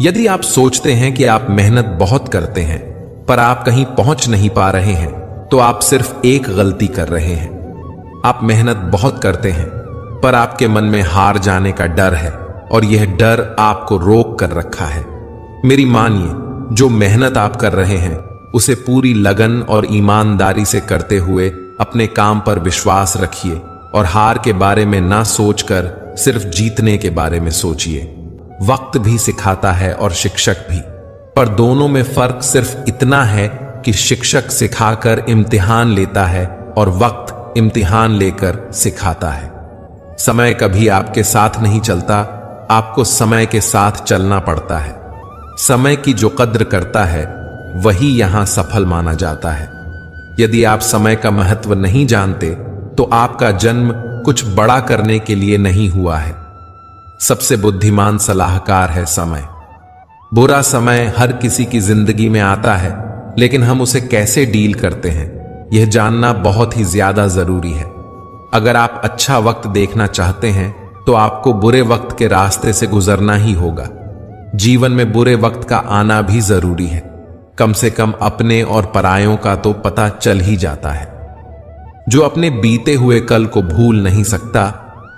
यदि आप सोचते हैं कि आप मेहनत बहुत करते हैं पर आप कहीं पहुंच नहीं पा रहे हैं, तो आप सिर्फ एक गलती कर रहे हैं। आप मेहनत बहुत करते हैं पर आपके मन में हार जाने का डर है और यह डर आपको रोक कर रखा है। मेरी मानिए, जो मेहनत आप कर रहे हैं उसे पूरी लगन और ईमानदारी से करते हुए अपने काम पर विश्वास रखिए और हार के बारे में ना सोचकर सिर्फ जीतने के बारे में सोचिए। वक्त भी सिखाता है और शिक्षक भी, पर दोनों में फर्क सिर्फ इतना है कि शिक्षक सिखाकर इम्तिहान लेता है और वक्त इम्तिहान लेकर सिखाता है। समय कभी आपके साथ नहीं चलता, आपको समय के साथ चलना पड़ता है। समय की जो कद्र करता है वही यहां सफल माना जाता है। यदि आप समय का महत्व नहीं जानते तो आपका जन्म कुछ बड़ा करने के लिए नहीं हुआ है। सबसे बुद्धिमान सलाहकार है समय। बुरा समय हर किसी की जिंदगी में आता है, लेकिन हम उसे कैसे डील करते हैं यह जानना बहुत ही ज्यादा जरूरी है। अगर आप अच्छा वक्त देखना चाहते हैं तो आपको बुरे वक्त के रास्ते से गुजरना ही होगा। जीवन में बुरे वक्त का आना भी जरूरी है। कम से कम अपने और परायों का तो पता चल ही जाता है। जो अपने बीते हुए कल को भूल नहीं सकता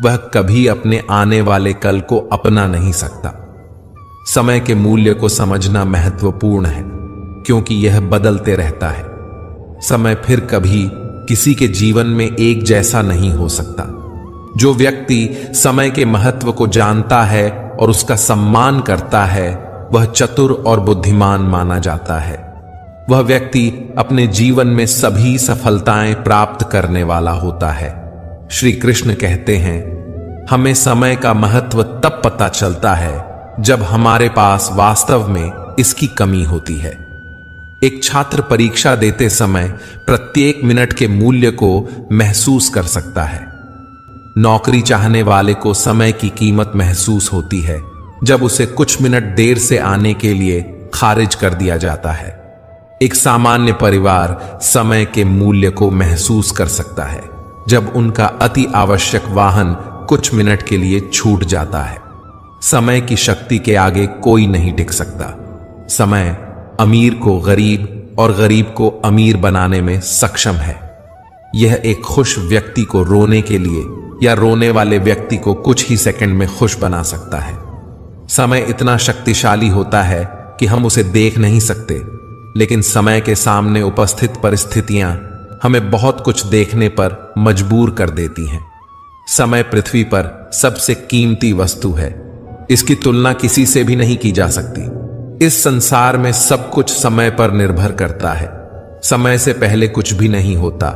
वह कभी अपने आने वाले कल को अपना नहीं सकता। समय के मूल्य को समझना महत्वपूर्ण है, क्योंकि यह बदलते रहता है। समय फिर कभी किसी के जीवन में एक जैसा नहीं हो सकता। जो व्यक्ति समय के महत्व को जानता है और उसका सम्मान करता है वह चतुर और बुद्धिमान माना जाता है। वह व्यक्ति अपने जीवन में सभी सफलताएं प्राप्त करने वाला होता है। श्री कृष्ण कहते हैं, हमें समय का महत्व तब पता चलता है जब हमारे पास वास्तव में इसकी कमी होती है। एक छात्र परीक्षा देते समय प्रत्येक मिनट के मूल्य को महसूस कर सकता है। नौकरी चाहने वाले को समय की कीमत महसूस होती है जब उसे कुछ मिनट देर से आने के लिए खारिज कर दिया जाता है। एक सामान्य परिवार समय के मूल्य को महसूस कर सकता है जब उनका अति आवश्यक वाहन कुछ मिनट के लिए छूट जाता है। समय की शक्ति के आगे कोई नहीं टिक सकता। समय अमीर को गरीब और गरीब को अमीर बनाने में सक्षम है। यह एक खुश व्यक्ति को रोने के लिए या रोने वाले व्यक्ति को कुछ ही सेकंड में खुश बना सकता है। समय इतना शक्तिशाली होता है कि हम उसे देख नहीं सकते, लेकिन समय के सामने उपस्थित परिस्थितियां हमें बहुत कुछ देखने पर मजबूर कर देती हैं। समय पृथ्वी पर सबसे कीमती वस्तु है। इसकी तुलना किसी से भी नहीं की जा सकती। इस संसार में सब कुछ समय पर निर्भर करता है। समय से पहले कुछ भी नहीं होता।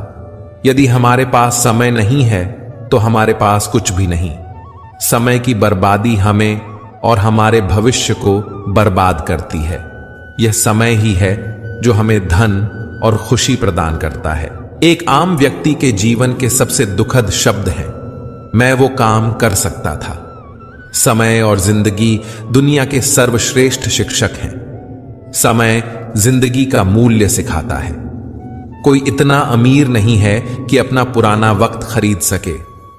यदि हमारे पास समय नहीं है तो हमारे पास कुछ भी नहीं। समय की बर्बादी हमें और हमारे भविष्य को बर्बाद करती है। यह समय ही है जो हमें धन और खुशी प्रदान करता है। एक आम व्यक्ति के जीवन के सबसे दुखद शब्द हैं, मैं वो काम कर सकता था। समय और जिंदगी दुनिया के सर्वश्रेष्ठ शिक्षक हैं। समय जिंदगी का मूल्य सिखाता है। कोई इतना अमीर नहीं है कि अपना पुराना वक्त खरीद सके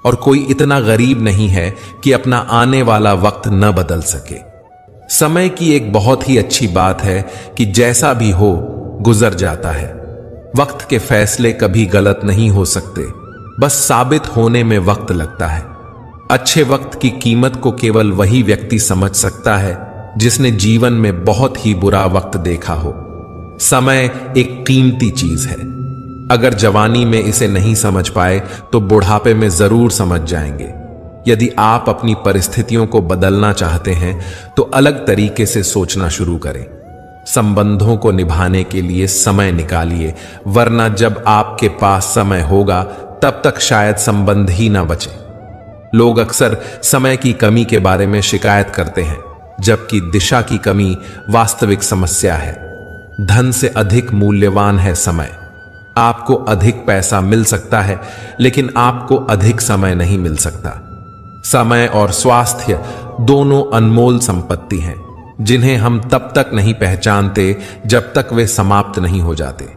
और कोई इतना गरीब नहीं है कि अपना आने वाला वक्त न बदल सके। समय की एक बहुत ही अच्छी बात है कि जैसा भी हो गुजर जाता है। वक्त के फैसले कभी गलत नहीं हो सकते, बस साबित होने में वक्त लगता है। अच्छे वक्त की कीमत को केवल वही व्यक्ति समझ सकता है जिसने जीवन में बहुत ही बुरा वक्त देखा हो। समय एक कीमती चीज है। अगर जवानी में इसे नहीं समझ पाए तो बुढ़ापे में जरूर समझ जाएंगे। यदि आप अपनी परिस्थितियों को बदलना चाहते हैं तो अलग तरीके से सोचना शुरू करें। संबंधों को निभाने के लिए समय निकालिए, वरना जब आपके पास समय होगा तब तक शायद संबंध ही ना बचे। लोग अक्सर समय की कमी के बारे में शिकायत करते हैं, जबकि दिशा की कमी वास्तविक समस्या है। धन से अधिक मूल्यवान है समय। आपको अधिक पैसा मिल सकता है, लेकिन आपको अधिक समय नहीं मिल सकता। समय और स्वास्थ्य दोनों अनमोल संपत्ति हैं, जिन्हें हम तब तक नहीं पहचानते जब तक वे समाप्त नहीं हो जाते।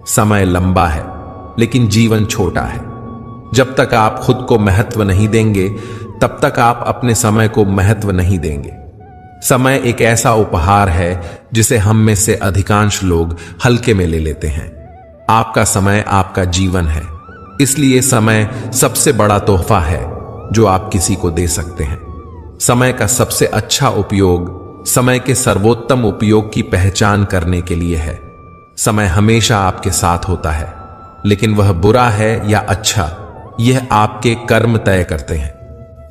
समय लंबा है, लेकिन जीवन छोटा है। जब तक आप खुद को महत्व नहीं देंगे, तब तक आप अपने समय को महत्व नहीं देंगे। समय एक ऐसा उपहार है जिसे हम में से अधिकांश लोग हल्के में ले लेते हैं। आपका समय आपका जीवन है, इसलिए समय सबसे बड़ा तोहफा है जो आप किसी को दे सकते हैं। समय का सबसे अच्छा उपयोग समय के सर्वोत्तम उपयोग की पहचान करने के लिए है। समय हमेशा आपके साथ होता है, लेकिन वह बुरा है या अच्छा, यह आपके कर्म तय करते हैं।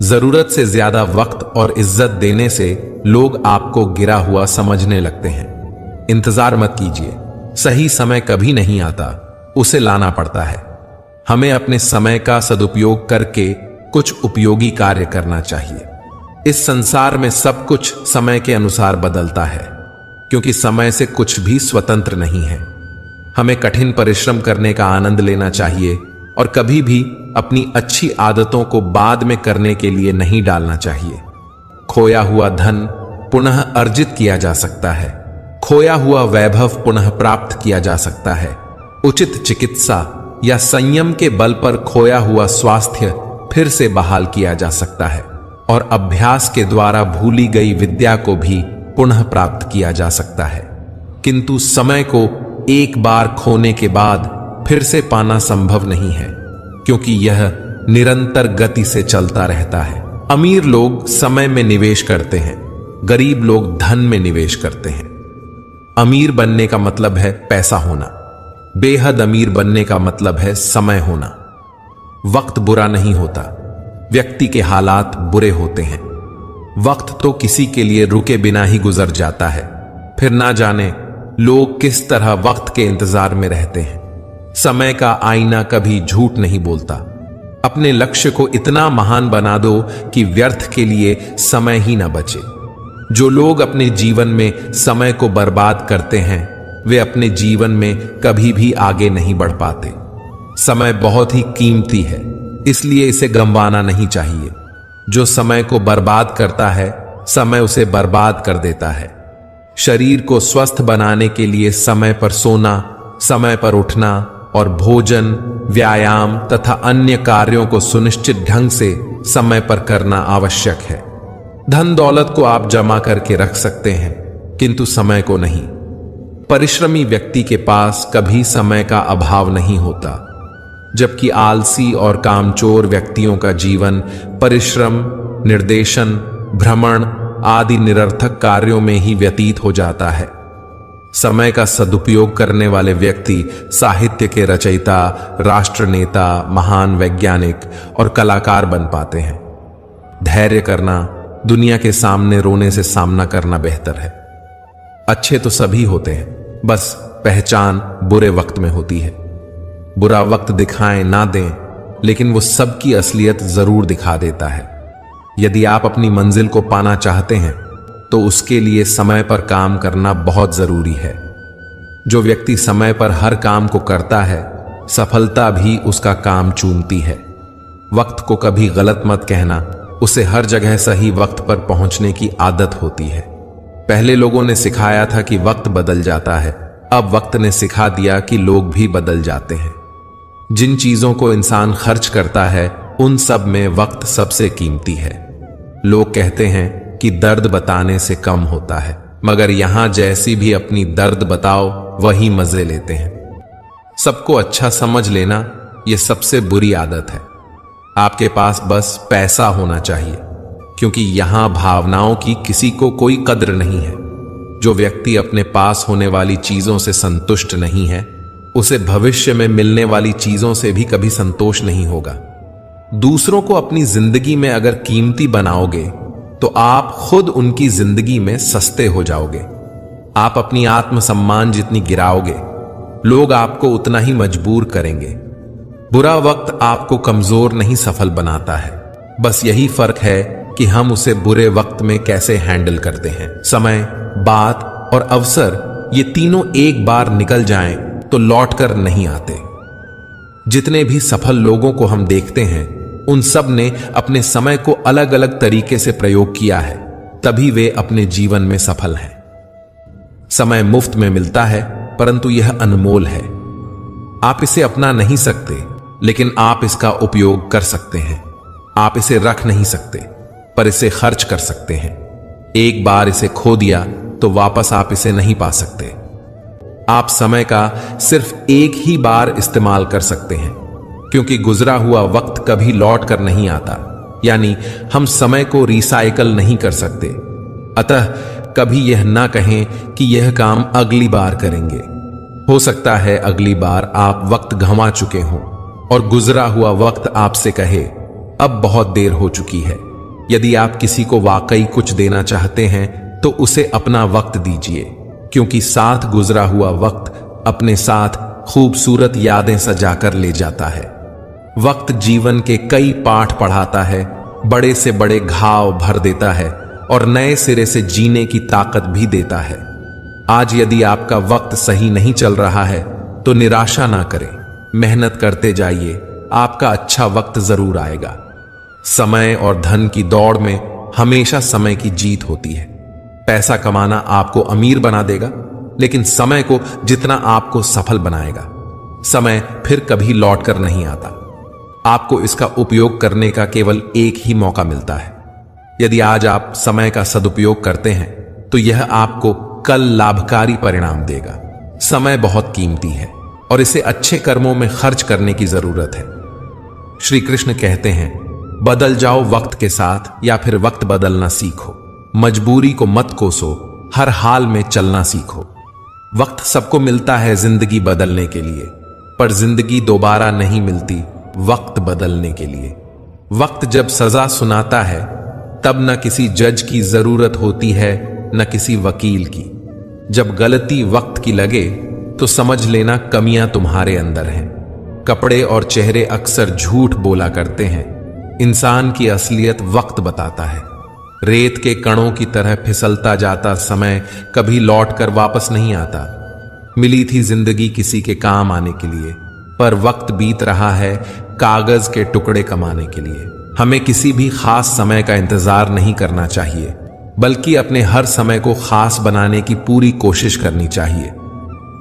जरूरत से ज्यादा वक्त और इज्जत देने से लोग आपको गिरा हुआ समझने लगते हैं। इंतजार मत कीजिए, सही समय कभी नहीं आता, उसे लाना पड़ता है। हमें अपने समय का सदुपयोग करके कुछ उपयोगी कार्य करना चाहिए। इस संसार में सब कुछ समय के अनुसार बदलता है, क्योंकि समय से कुछ भी स्वतंत्र नहीं है। हमें कठिन परिश्रम करने का आनंद लेना चाहिए और कभी भी अपनी अच्छी आदतों को बाद में करने के लिए नहीं डालना चाहिए। खोया हुआ धन पुनः अर्जित किया जा सकता है, खोया हुआ वैभव पुनः प्राप्त किया जा सकता है। उचित चिकित्सा या संयम के बल पर खोया हुआ स्वास्थ्य फिर से बहाल किया जा सकता है और अभ्यास के द्वारा भूली गई विद्या को भी पुनः प्राप्त किया जा सकता है। किंतु समय को एक बार खोने के बाद फिर से पाना संभव नहीं है, क्योंकि यह निरंतर गति से चलता रहता है। अमीर लोग समय में निवेश करते हैं, गरीब लोग धन में निवेश करते हैं। अमीर बनने का मतलब है पैसा होना, बेहद अमीर बनने का मतलब है समय होना। वक्त बुरा नहीं होता, व्यक्ति के हालात बुरे होते हैं। वक्त तो किसी के लिए रुके बिना ही गुजर जाता है, फिर ना जाने लोग किस तरह वक्त के इंतजार में रहते हैं। समय का आईना कभी झूठ नहीं बोलता। अपने लक्ष्य को इतना महान बना दो कि व्यर्थ के लिए समय ही ना बचे। जो लोग अपने जीवन में समय को बर्बाद करते हैं, वे अपने जीवन में कभी भी आगे नहीं बढ़ पाते। समय बहुत ही कीमती है, इसलिए इसे गंवाना नहीं चाहिए। जो समय को बर्बाद करता है, समय उसे बर्बाद कर देता है। शरीर को स्वस्थ बनाने के लिए समय पर सोना, समय पर उठना और भोजन, व्यायाम तथा अन्य कार्यों को सुनिश्चित ढंग से समय पर करना आवश्यक है। धन दौलत को आप जमा करके रख सकते हैं, किंतु समय को नहीं। परिश्रमी व्यक्ति के पास कभी समय का अभाव नहीं होता, जबकि आलसी और कामचोर व्यक्तियों का जीवन परिश्रम, निर्देशन, भ्रमण आदि निरर्थक कार्यों में ही व्यतीत हो जाता है। समय का सदुपयोग करने वाले व्यक्ति साहित्य के रचयिता, राष्ट्र नेता, महान वैज्ञानिक और कलाकार बन पाते हैं। धैर्य करना, दुनिया के सामने रोने से सामना करना बेहतर है। अच्छे तो सभी होते हैं, बस पहचान बुरे वक्त में होती है। बुरा वक्त दिखाएं ना दें, लेकिन वो सबकी असलियत जरूर दिखा देता है। यदि आप अपनी मंजिल को पाना चाहते हैं, तो उसके लिए समय पर काम करना बहुत जरूरी है। जो व्यक्ति समय पर हर काम को करता है, सफलता भी उसका काम चूमती है। वक्त को कभी गलत मत कहना, उसे हर जगह सही वक्त पर पहुंचने की आदत होती है। पहले लोगों ने सिखाया था कि वक्त बदल जाता है, अब वक्त ने सिखा दिया कि लोग भी बदल जाते हैं। जिन चीजों को इंसान खर्च करता है, उन सब में वक्त सबसे कीमती है। लोग कहते हैं कि दर्द बताने से कम होता है, मगर यहां जैसी भी अपनी दर्द बताओ, वही मजे लेते हैं। सबको अच्छा समझ लेना यह सबसे बुरी आदत है। आपके पास बस पैसा होना चाहिए, क्योंकि यहां भावनाओं की किसी को कोई कद्र नहीं है। जो व्यक्ति अपने पास होने वाली चीजों से संतुष्ट नहीं है, उसे भविष्य में मिलने वाली चीजों से भी कभी संतोष नहीं होगा। दूसरों को अपनी जिंदगी में अगर कीमती बनाओगे, तो आप खुद उनकी जिंदगी में सस्ते हो जाओगे। आप अपनी आत्मसम्मान जितनी गिराओगे, लोग आपको उतना ही मजबूर करेंगे। बुरा वक्त आपको कमजोर नहीं सफल बनाता है, बस यही फर्क है कि हम उसे बुरे वक्त में कैसे हैंडल करते हैं। समय, बात और अवसर, ये तीनों एक बार निकल जाएं तो लौटकर नहीं आते। जितने भी सफल लोगों को हम देखते हैं, उन सब ने अपने समय को अलग अलग तरीके से प्रयोग किया है, तभी वे अपने जीवन में सफल हैं। समय मुफ्त में मिलता है, परंतु यह अनमोल है। आप इसे अपना नहीं सकते, लेकिन आप इसका उपयोग कर सकते हैं। आप इसे रख नहीं सकते, पर इसे खर्च कर सकते हैं। एक बार इसे खो दिया तो वापस आप इसे नहीं पा सकते। आप समय का सिर्फ एक ही बार इस्तेमाल कर सकते हैं, क्योंकि गुजरा हुआ वक्त कभी लौट कर नहीं आता, यानी हम समय को रिसाइकल नहीं कर सकते। अतः कभी यह ना कहें कि यह काम अगली बार करेंगे। हो सकता है अगली बार आप वक्त गंवा चुके हों और गुजरा हुआ वक्त आपसे कहे, अब बहुत देर हो चुकी है। यदि आप किसी को वाकई कुछ देना चाहते हैं तो उसे अपना वक्त दीजिए, क्योंकि साथ गुजरा हुआ वक्त अपने साथ खूबसूरत यादें सजाकर ले जाता है। वक्त जीवन के कई पाठ पढ़ाता है, बड़े से बड़े घाव भर देता है और नए सिरे से जीने की ताकत भी देता है। आज यदि आपका वक्त सही नहीं चल रहा है तो निराशा ना करें, मेहनत करते जाइए, आपका अच्छा वक्त जरूर आएगा। समय और धन की दौड़ में हमेशा समय की जीत होती है। पैसा कमाना आपको अमीर बना देगा, लेकिन समय को जितना आपको सफल बनाएगा। समय फिर कभी लौट कर नहीं आता। आपको इसका उपयोग करने का केवल एक ही मौका मिलता है। यदि आज आप समय का सदुपयोग करते हैं तो यह आपको कल लाभकारी परिणाम देगा। समय बहुत कीमती है और इसे अच्छे कर्मों में खर्च करने की जरूरत है। श्री कृष्ण कहते हैं, बदल जाओ वक्त के साथ या फिर वक्त बदलना सीखो। मजबूरी को मत कोसो, हर हाल में चलना सीखो। वक्त सबको मिलता है जिंदगी बदलने के लिए, पर जिंदगी दोबारा नहीं मिलती वक्त बदलने के लिए। वक्त जब सजा सुनाता है तब न किसी जज की जरूरत होती है न किसी वकील की। जब गलती वक्त की लगे तो समझ लेना कमियां तुम्हारे अंदर हैं। कपड़े और चेहरे अक्सर झूठ बोला करते हैं, इंसान की असलियत वक्त बताता है। रेत के कणों की तरह फिसलता जाता समय कभी लौट कर वापस नहीं आता। मिली थी जिंदगी किसी के काम आने के लिए, पर वक्त बीत रहा है कागज के टुकड़े कमाने के लिए। हमें किसी भी खास समय का इंतजार नहीं करना चाहिए, बल्कि अपने हर समय को खास बनाने की पूरी कोशिश करनी चाहिए।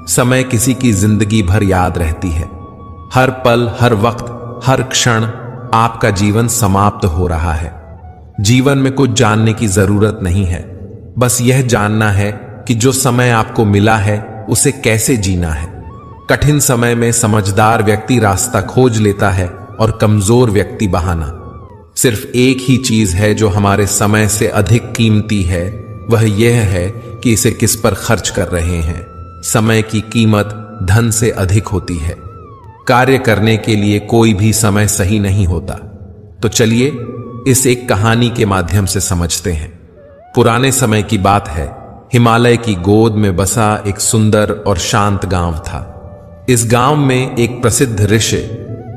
समय किसी की जिंदगी भर याद रहती है। हर पल, हर वक्त, हर क्षण आपका जीवन समाप्त हो रहा है। जीवन में कुछ जानने की जरूरत नहीं है, बस यह जानना है कि जो समय आपको मिला है उसे कैसे जीना है। कठिन समय में समझदार व्यक्ति रास्ता खोज लेता है और कमजोर व्यक्ति बहाना। सिर्फ एक ही चीज है जो हमारे समय से अधिक कीमती है, वह यह है कि इसे किस पर खर्च कर रहे हैं। समय की कीमत धन से अधिक होती है। कार्य करने के लिए कोई भी समय सही नहीं होता। तो चलिए इस एक कहानी के माध्यम से समझते हैं। पुराने समय की बात है, हिमालय की गोद में बसा एक सुंदर और शांत गांव था। इस गांव में एक प्रसिद्ध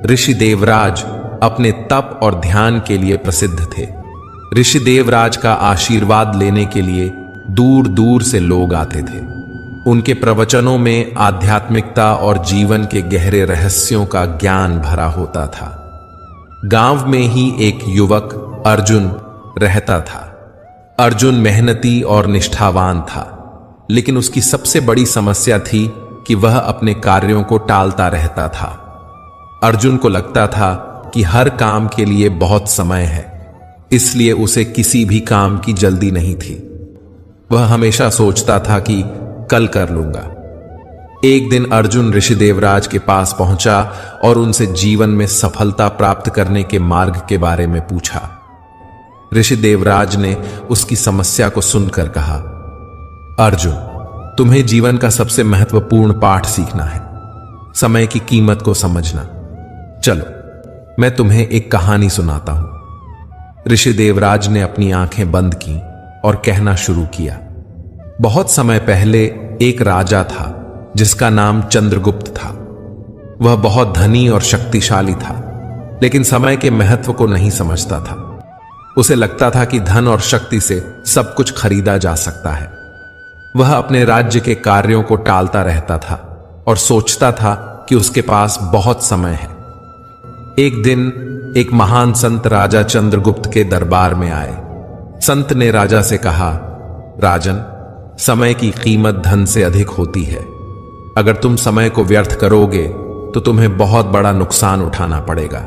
ऋषि देवराज अपने तप और ध्यान के लिए प्रसिद्ध थे। ऋषि देवराज का आशीर्वाद लेने के लिए दूर दूर से लोग आते थे। उनके प्रवचनों में आध्यात्मिकता और जीवन के गहरे रहस्यों का ज्ञान भरा होता था। गांव में ही एक युवक अर्जुन रहता था। अर्जुन मेहनती और निष्ठावान था, लेकिन उसकी सबसे बड़ी समस्या थी कि वह अपने कार्यों को टालता रहता था। अर्जुन को लगता था कि हर काम के लिए बहुत समय है, इसलिए उसे किसी भी काम की जल्दी नहीं थी। वह हमेशा सोचता था कि कल कर लूंगा। एक दिन अर्जुन ऋषि देवराज के पास पहुंचा और उनसे जीवन में सफलता प्राप्त करने के मार्ग के बारे में पूछा। ऋषि देवराज ने उसकी समस्या को सुनकर कहा, अर्जुन, तुम्हें जीवन का सबसे महत्वपूर्ण पाठ सीखना है, समय की कीमत को समझना। चलो मैं तुम्हें एक कहानी सुनाता हूं। ऋषि देवराज ने अपनी आंखें बंद की और कहना शुरू किया। बहुत समय पहले एक राजा था जिसका नाम चंद्रगुप्त था। वह बहुत धनी और शक्तिशाली था, लेकिन समय के महत्व को नहीं समझता था। उसे लगता था कि धन और शक्ति से सब कुछ खरीदा जा सकता है। वह अपने राज्य के कार्यों को टालता रहता था और सोचता था कि उसके पास बहुत समय है। एक दिन एक महान संत राजा चंद्रगुप्त के दरबार में आए। संत ने राजा से कहा, राजन, समय की कीमत धन से अधिक होती है। अगर तुम समय को व्यर्थ करोगे तो तुम्हें बहुत बड़ा नुकसान उठाना पड़ेगा।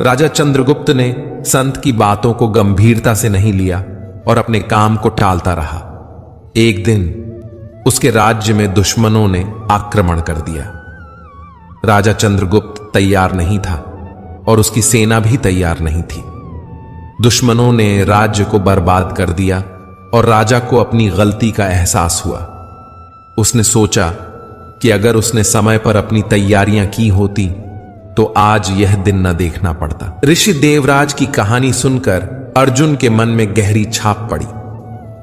राजा चंद्रगुप्त ने संत की बातों को गंभीरता से नहीं लिया और अपने काम को टालता रहा। एक दिन उसके राज्य में दुश्मनों ने आक्रमण कर दिया। राजा चंद्रगुप्त तैयार नहीं था और उसकी सेना भी तैयार नहीं थी। दुश्मनों ने राज्य को बर्बाद कर दिया और राजा को अपनी गलती का एहसास हुआ। उसने सोचा कि अगर उसने समय पर अपनी तैयारियां की होती तो आज यह दिन न देखना पड़ता। ऋषि देवराज की कहानी सुनकर अर्जुन के मन में गहरी छाप पड़ी।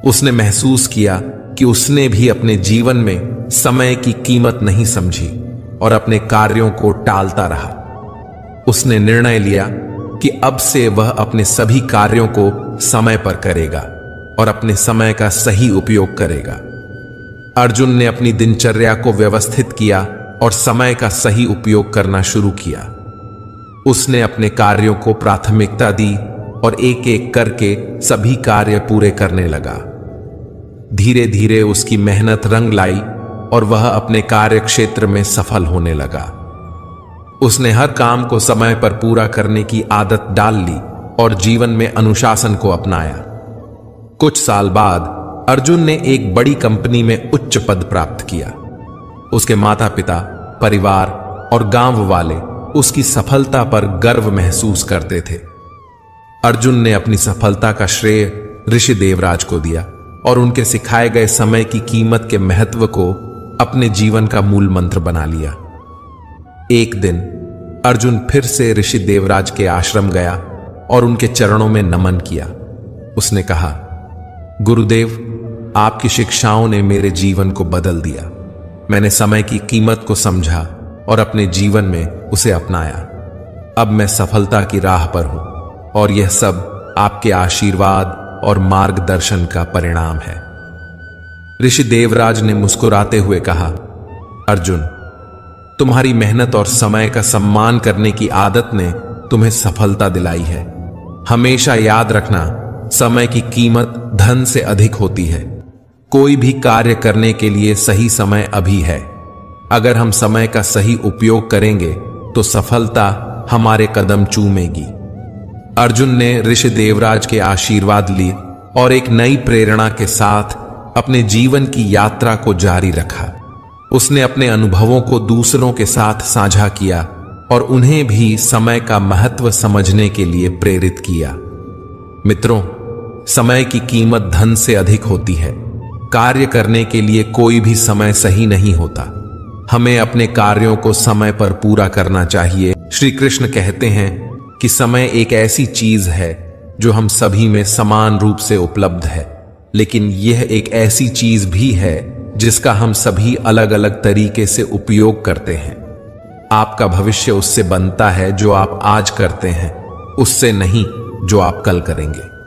उसने महसूस किया कि उसने भी अपने जीवन में समय की कीमत नहीं समझी और अपने कार्यों को टालता रहा। उसने निर्णय लिया कि अब से वह अपने सभी कार्यों को समय पर करेगा और अपने समय का सही उपयोग करेगा। अर्जुन ने अपनी दिनचर्या को व्यवस्थित किया और समय का सही उपयोग करना शुरू किया। उसने अपने कार्यों को प्राथमिकता दी और एक एक करके सभी कार्य पूरे करने लगा। धीरे धीरे उसकी मेहनत रंग लाई और वह अपने कार्य क्षेत्र में सफल होने लगा। उसने हर काम को समय पर पूरा करने की आदत डाल ली और जीवन में अनुशासन को अपनाया। कुछ साल बाद अर्जुन ने एक बड़ी कंपनी में उच्च पद प्राप्त किया। उसके माता पिता, परिवार और गांव वाले उसकी सफलता पर गर्व महसूस करते थे। अर्जुन ने अपनी सफलता का श्रेय ऋषि देवराज को दिया और उनके सिखाए गए समय की कीमत के महत्व को अपने जीवन का मूल मंत्र बना लिया। एक दिन अर्जुन फिर से ऋषि देवराज के आश्रम गया और उनके चरणों में नमन किया। उसने कहा, गुरुदेव, आपकी शिक्षाओं ने मेरे जीवन को बदल दिया। मैंने समय की कीमत को समझा और अपने जीवन में उसे अपनाया। अब मैं सफलता की राह पर हूं और यह सब आपके आशीर्वाद और मार्गदर्शन का परिणाम है। ऋषि देवराज ने मुस्कुराते हुए कहा, अर्जुन, तुम्हारी मेहनत और समय का सम्मान करने की आदत ने तुम्हें सफलता दिलाई है। हमेशा याद रखना, समय की कीमत धन से अधिक होती है। कोई भी कार्य करने के लिए सही समय अभी है। अगर हम समय का सही उपयोग करेंगे तो सफलता हमारे कदम चूमेगी। अर्जुन ने ऋषि देवराज के आशीर्वाद लिए और एक नई प्रेरणा के साथ अपने जीवन की यात्रा को जारी रखा। उसने अपने अनुभवों को दूसरों के साथ साझा किया और उन्हें भी समय का महत्व समझने के लिए प्रेरित किया। मित्रों, समय की कीमत धन से अधिक होती है। कार्य करने के लिए कोई भी समय सही नहीं होता। हमें अपने कार्यों को समय पर पूरा करना चाहिए। श्री कृष्ण कहते हैं कि समय एक ऐसी चीज है जो हम सभी में समान रूप से उपलब्ध है, लेकिन यह एक ऐसी चीज भी है जिसका हम सभी अलग अलग तरीके से उपयोग करते हैं। आपका भविष्य उससे बनता है जो आप आज करते हैं, उससे नहीं जो आप कल करेंगे।